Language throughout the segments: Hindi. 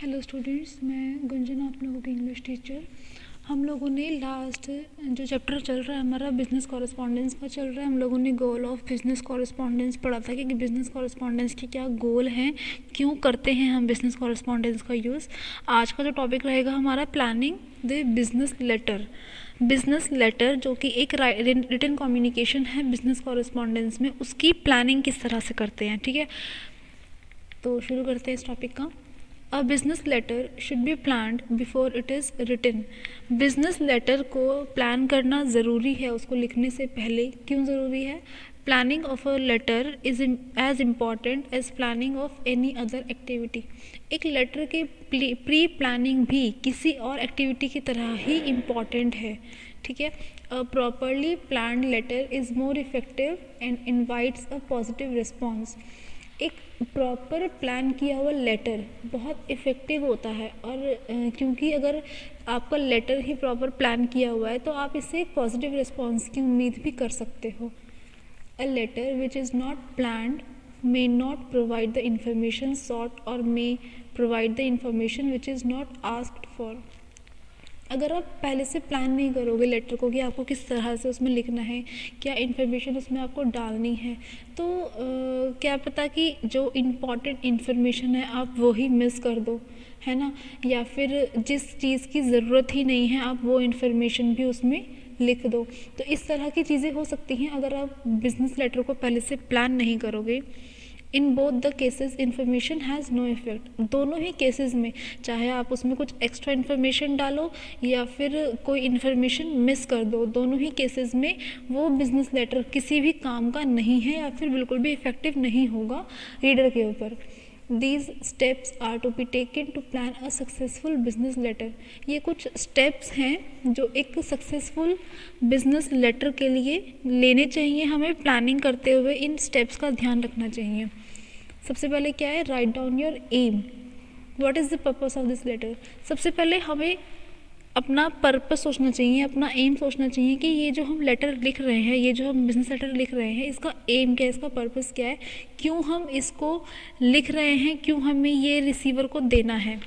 हेलो स्टूडेंट्स, मैं गुंजन, आप लोगों की इंग्लिश टीचर। हम लोगों ने लास्ट जो चैप्टर चल रहा है हमारा बिज़नेस कॉरेस्पॉन्डेंस का चल रहा है, हम लोगों ने गोल ऑफ बिज़नेस कॉरेस्पॉन्डेंस पढ़ा था कि बिज़नेस कॉरेस्पॉन्डेंस के क्या गोल हैं, क्यों करते हैं हम बिज़नेस कॉरेस्पॉन्डेंस का यूज़। आज का जो टॉपिक रहेगा हमारा planning the business letter. Business letter जो कि एक रिटन कम्युनिकेशन है बिज़नेस कॉरेस्पॉन्डेंस में, उसकी प्लानिंग किस तरह से करते हैं। ठीक है, तो शुरू करते हैं इस टॉपिक का। A business letter should be planned before it is written. Business letter को प्लान करना ज़रूरी है उसको लिखने से पहले। क्यों ज़रूरी है? Planning of a letter is as important as planning of any other activity. एक लेटर की प्री प्लानिंग भी किसी और एक्टिविटी की तरह ही इम्पॉर्टेंट है। ठीक है, a properly planned letter is more effective and invites a positive response. एक प्रॉपर प्लान किया हुआ लेटर बहुत इफ़ेक्टिव होता है, और क्योंकि अगर आपका लेटर ही प्रॉपर प्लान किया हुआ है तो आप इससे एक पॉजिटिव रिस्पॉन्स की उम्मीद भी कर सकते हो। A letter which is not planned may not provide the information sought or may provide the information which is not asked for। अगर आप पहले से प्लान नहीं करोगे लेटर को कि आपको किस तरह से उसमें लिखना है, क्या इन्फॉर्मेशन उसमें आपको डालनी है, तो क्या पता कि जो इम्पॉर्टेंट इन्फॉर्मेशन है आप वो ही मिस कर दो, है ना। या फिर जिस चीज़ की ज़रूरत ही नहीं है आप वो इन्फॉर्मेशन भी उसमें लिख दो। तो इस तरह की चीज़ें हो सकती हैं अगर आप बिज़नेस लेटर को पहले से प्लान नहीं करोगे। In both the cases information has no effect. दोनों ही केसेस में चाहे आप उसमें कुछ एक्स्ट्रा इन्फॉर्मेशन डालो या फिर कोई इन्फॉर्मेशन मिस कर दो, दोनों ही केसेस में वो बिज़नेस लेटर किसी भी काम का नहीं है या फिर बिल्कुल भी इफ़ेक्टिव नहीं होगा रीडर के ऊपर। These steps are to be taken to plan a successful business letter। ये कुछ steps हैं जो एक सक्सेसफुल बिजनेस लेटर के लिए लेने चाहिए। हमें प्लानिंग करते हुए इन स्टेप्स का ध्यान रखना चाहिए। सबसे पहले क्या है? Write down your aim. What is the purpose of this letter. सबसे पहले हमें अपना पर्पस सोचना चाहिए, अपना एम सोचना चाहिए कि ये जो हम लेटर लिख रहे हैं, ये जो हम बिज़नेस लेटर लिख रहे हैं, इसका एम क्या है, इसका पर्पस क्या है, क्यों हम इसको लिख रहे हैं, क्यों हमें ये रिसीवर को देना है।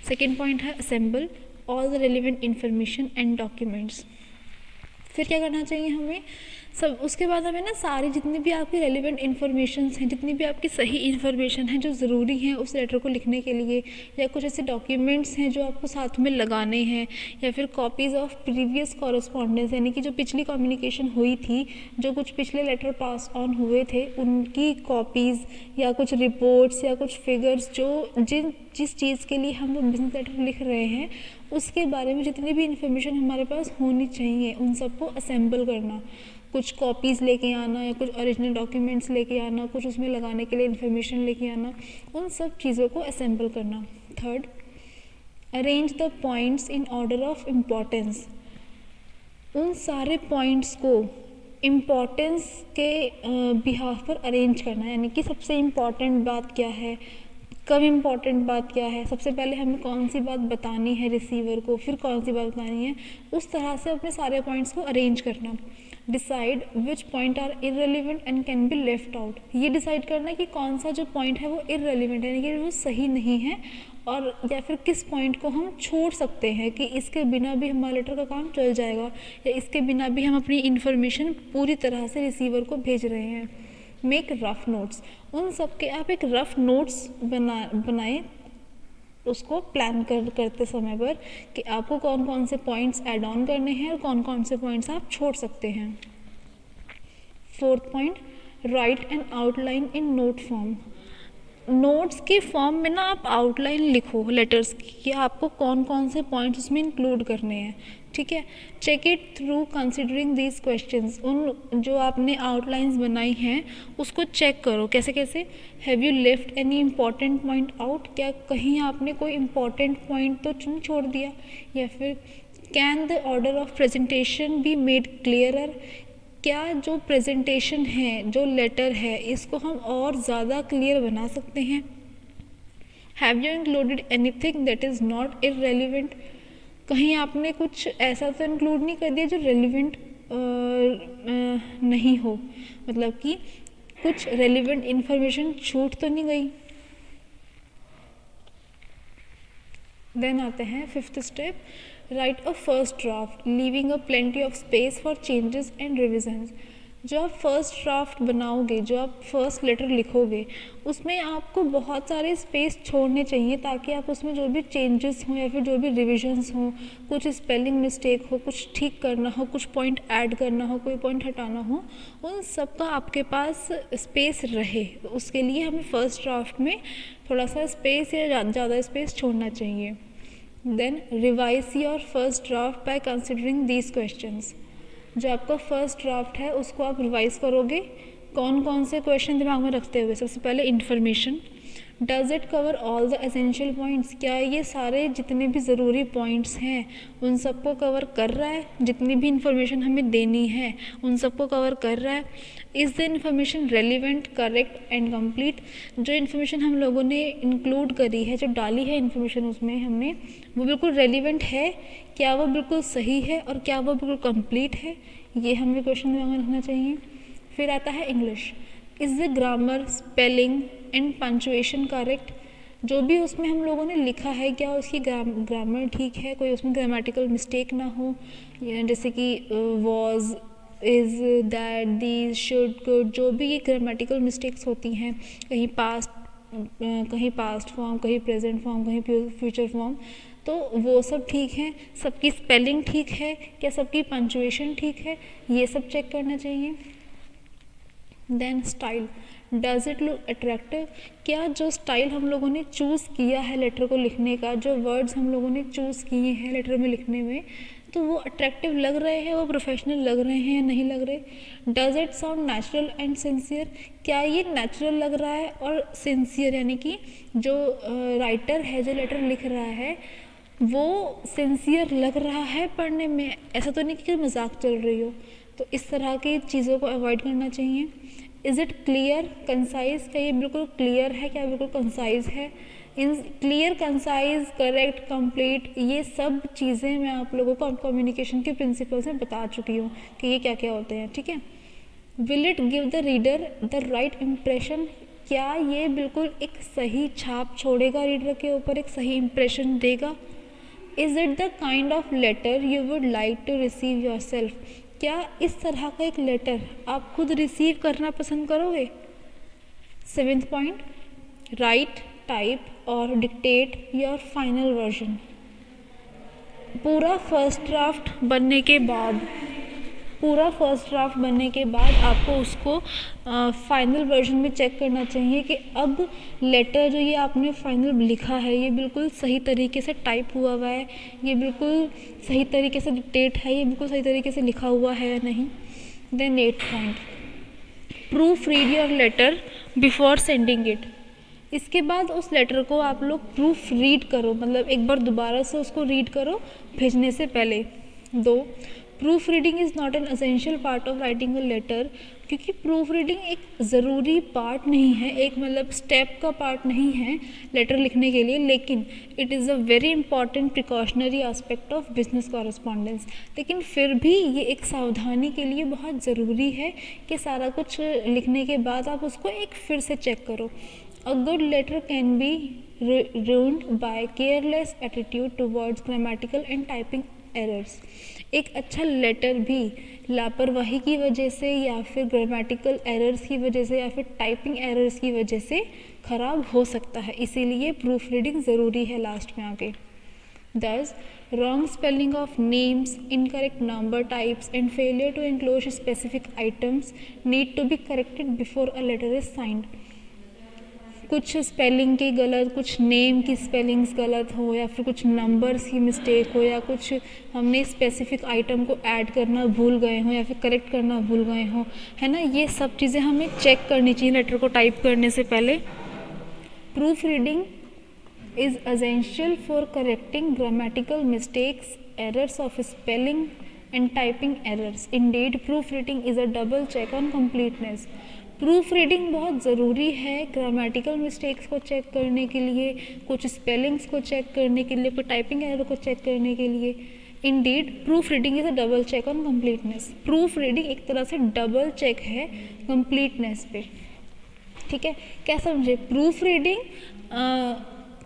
सेकेंड पॉइंट है assemble all the relevant information and documents. फिर क्या करना चाहिए हमें? सब उसके बाद हमें ना सारी जितनी भी आपकी रेलिवेंट इन्फॉर्मेशन हैं, जितनी भी आपकी सही इन्फॉर्मेशन है जो ज़रूरी है उस लेटर को लिखने के लिए, या कुछ ऐसे डॉक्यूमेंट्स हैं जो आपको साथ में लगाने हैं, या फिर कॉपीज़ ऑफ प्रीवियस कॉरेस्पॉन्डेंस, यानी कि जो पिछली कम्युनिकेशन हुई थी, जो कुछ पिछले लेटर पास ऑन हुए थे उनकी कॉपीज़, या कुछ रिपोर्ट्स या कुछ फिगर्स जो जिस चीज़ के लिए हम वो बिज़नेस लेटर लिख रहे हैं उसके बारे में जितनी भी इन्फॉर्मेशन हमारे पास होनी चाहिए उन सबको असेंबल करना। कुछ कॉपीज़ लेके आना या कुछ ओरिजिनल डॉक्यूमेंट्स लेके आना, कुछ उसमें लगाने के लिए इन्फॉर्मेशन लेके आना, उन सब चीज़ों को असेंबल करना। Third, arrange the points in order of importance. उन सारे पॉइंट्स को इम्पॉर्टेंस के बिहाफ पर अरेंज करना, यानी कि सबसे इम्पॉर्टेंट बात क्या है, कम इम्पॉर्टेंट बात क्या है, सबसे पहले हमें कौन सी बात बतानी है रिसीवर को, फिर कौन सी बात बतानी है, उस तरह से अपने सारे पॉइंट्स को अरेंज करना। Decide which point are irrelevant and can be left out. ये डिसाइड करना कि कौन सा जो पॉइंट है वो इररेलेवेंट है, यानी कि वो सही नहीं है, और या फिर किस पॉइंट को हम छोड़ सकते हैं कि इसके बिना भी हमारा लेटर का काम चल जाएगा, या इसके बिना भी हम अपनी इन्फॉर्मेशन पूरी तरह से रिसीवर को भेज रहे हैं। Make rough notes. उन सब के आप एक रफ नोट्स बनाएं उसको प्लान करते समय पर कि आपको कौन कौन से पॉइंट्स ऐड ऑन करने हैं और कौन कौन से पॉइंट्स आप छोड़ सकते हैं। Fourth point, right N outline in note form. Notes के फॉर्म में ना आप आउटलाइन लिखो लेटर्स की कि आपको कौन कौन से पॉइंट्स उसमें इंक्लूड करने हैं। ठीक है, check it through considering these questions. उन जो आपने आउटलाइंस बनाई हैं उसको चेक करो। कैसे कैसे? Have you left any important point out. क्या कहीं आपने कोई इम्पॉर्टेंट पॉइंट तो छोड़ दिया? या फिर can the order of presentation be made clearer. क्या जो प्रेजेंटेशन है, जो लेटर है, इसको हम और ज़्यादा क्लियर बना सकते हैं? Have you included anything that is not irrelevant. कहीं आपने कुछ ऐसा तो इंक्लूड नहीं कर दिया जो रेलिवेंट नहीं हो, मतलब कि कुछ रेलिवेंट इन्फॉर्मेशन छूट तो नहीं गई। देन आते हैं fifth step, right a first draft leaving a plenty of space for changes and revisions. जो आप फर्स्ट ड्राफ्ट बनाओगे, जो आप फर्स्ट लेटर लिखोगे, उसमें आपको बहुत सारे स्पेस छोड़ने चाहिए ताकि आप उसमें जो भी चेंजेस हों या फिर जो भी रिविजन्स हों, कुछ स्पेलिंग मिस्टेक हो, कुछ ठीक करना हो, कुछ पॉइंट ऐड करना हो, कोई पॉइंट हटाना हो, उन सब का आपके पास स्पेस रहे। तो उसके लिए हमें फर्स्ट ड्राफ्ट में थोड़ा सा स्पेस या ज़्यादा स्पेस छोड़ना चाहिए। Then revise your first draft by considering these questions. जो आपका फर्स्ट ड्राफ्ट है उसको आप रिवाइज करोगे कौन कौन से क्वेश्चन दिमाग में रखते हुए। सबसे पहले information, does it cover all the essential points. क्या ये सारे जितने भी ज़रूरी पॉइंट्स हैं उन सबको कवर कर रहा है, जितनी भी इन्फॉर्मेशन हमें देनी है उन सबको कवर कर रहा है। Is the information relevant, correct and complete. जो इन्फॉर्मेशन हम लोगों ने इंक्लूड करी है, जो डाली है इन्फॉर्मेशन उसमें हमने, वो बिल्कुल रेलिवेंट है, क्या वो बिल्कुल सही है और क्या वो बिल्कुल कंप्लीट है, ये हमें क्वेश्चन में रखना चाहिए। फिर आता है English, is the grammar, spelling and punctuation correct. जो भी उसमें हम लोगों ने लिखा है क्या उसकी ग्रामर ठीक है, कोई उसमें ग्रामेटिकल मिस्टेक ना हो, जैसे कि was, is, that, these, should, could, जो भी ये ग्रामेटिकल मिस्टेक्स होती हैं, कहीं पास्ट फॉर्म, कहीं प्रेजेंट फॉर्म, कहीं फ्यूचर फॉर्म, तो वो सब ठीक है। सबकी स्पेलिंग ठीक है क्या, सबकी पंचुएशन ठीक है, ये सब चेक करना चाहिए। Then style, does it look attractive. क्या जो स्टाइल हम लोगों ने चूज़ किया है लेटर को लिखने का, जो वर्ड्स हम लोगों ने चूज़ किए हैं लेटर में लिखने में, तो वो अट्रैक्टिव लग रहे हैं, वो प्रोफेशनल लग रहे हैं या नहीं लग रहे। Does it sound natural and sincere. क्या ये नेचुरल लग रहा है और सिंसियर, यानी कि जो राइटर है जो लेटर लिख रहा है वो सिंसियर लग रहा है पढ़ने में, ऐसा तो नहीं कि मजाक चल रही हो। तो इस तरह की चीज़ों को अवॉइड करना चाहिए। Is it clear, concise. क्या ये बिल्कुल क्लियर है, क्या बिल्कुल कंसाइज है। In clear, concise, correct, complete, ये सब चीज़ें मैं आप लोगों को कम्युनिकेशन के प्रिंसिपल्स में बता चुकी हूँ कि ये क्या क्या होते हैं, ठीक है। Will it give the reader the right impression. क्या ये बिल्कुल एक सही छाप छोड़ेगा रीडर के ऊपर, एक सही इम्प्रेशन देगा। Is it the kind of letter you would like to receive yourself. क्या इस तरह का एक लेटर आप खुद रिसीव करना पसंद करोगे। सेवेंथ पॉइंट, राइट, टाइप और डिक्टेट योर फाइनल वर्जन। पूरा फर्स्ट ड्राफ्ट बनने के बाद आपको उसको फाइनल वर्जन में चेक करना चाहिए कि अब लेटर जो ये आपने फाइनल लिखा है ये बिल्कुल सही तरीके से टाइप हुआ है, ये बिल्कुल सही तरीके से डिक्टेट है, ये बिल्कुल सही तरीके से लिखा हुआ है या नहीं। Then 8th point, proofread your letter before sending it. इसके बाद उस लेटर को आप लोग प्रूफ रीड करो, मतलब एक बार दोबारा से उसको रीड करो भेजने से पहले। 2, proofreading is not an essential part of writing a letter. क्योंकि प्रूफ रीडिंग एक ज़रूरी पार्ट नहीं है, एक मतलब स्टेप का पार्ट नहीं है लेटर लिखने के लिए, लेकिन it is a very important precautionary aspect of business correspondence. लेकिन फिर भी ये एक सावधानी के लिए बहुत ज़रूरी है कि सारा कुछ लिखने के बाद आप उसको एक फिर से चेक करो। A good letter can be ruined by careless attitude towards grammatical and typing errors. एक अच्छा लेटर भी लापरवाही की वजह से या फिर ग्रामेटिकल एरर्स की वजह से या फिर टाइपिंग एरर्स की वजह से ख़राब हो सकता है, इसीलिए प्रूफ रीडिंग ज़रूरी है लास्ट में आके। Thus, wrong spelling of names, incorrect number types and failure to enclose specific items need to be corrected before a letter is signed. कुछ स्पेलिंग की गलत, कुछ नेम की स्पेलिंग्स गलत हो या फिर कुछ नंबर्स की मिस्टेक हो या कुछ हमने स्पेसिफिक आइटम को ऐड करना भूल गए हों या फिर करेक्ट करना भूल गए हों, है ना, ये सब चीज़ें हमें चेक करनी चाहिए लेटर को टाइप करने से पहले। Proofreading is essential for correcting grammatical mistakes, errors of spelling and typing errors. Indeed proofreading is a double check on completeness. Proofreading बहुत ज़रूरी है ग्रामेटिकल मिस्टेक्स को चेक करने के लिए, कुछ स्पेलिंग्स को चेक करने के लिए, कुछ टाइपिंग एरर को चेक करने के लिए। Indeed proofreading is a double check on completeness. Proofreading एक तरह से डबल चेक है कंप्लीटनेस पे, ठीक है। क्या समझे, प्रूफ रीडिंग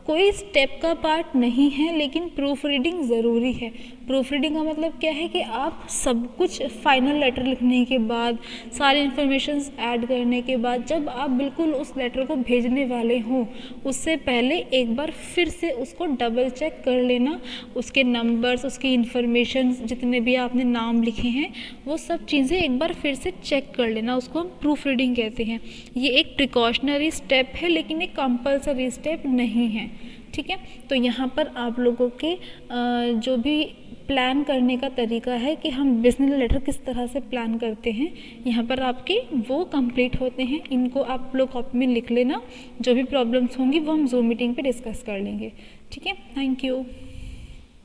कोई स्टेप का पार्ट नहीं है, लेकिन प्रूफ रीडिंग ज़रूरी है। प्रूफ रीडिंग का मतलब क्या है कि आप सब कुछ फाइनल लेटर लिखने के बाद, सारे इन्फॉर्मेशंस ऐड करने के बाद, जब आप बिल्कुल उस लेटर को भेजने वाले हों उससे पहले एक बार फिर से उसको डबल चेक कर लेना, उसके नंबर्स, उसकी इन्फॉर्मेशन, जितने भी आपने नाम लिखे हैं वो सब चीज़ें एक बार फिर से चेक कर लेना, उसको हम प्रूफ रीडिंग कहते हैं। ये एक प्रिकॉशनरी स्टेप है लेकिन एक कंपल्सरी स्टेप नहीं है, ठीक है। तो यहाँ पर आप लोगों के जो भी प्लान करने का तरीका है कि हम बिजनेस लेटर किस तरह से प्लान करते हैं, यहाँ पर आपके वो कंप्लीट होते हैं। इनको आप लोग कॉपी में लिख लेना, जो भी प्रॉब्लम्स होंगी वो हम जूम मीटिंग पे डिस्कस कर लेंगे, ठीक है। Thank you.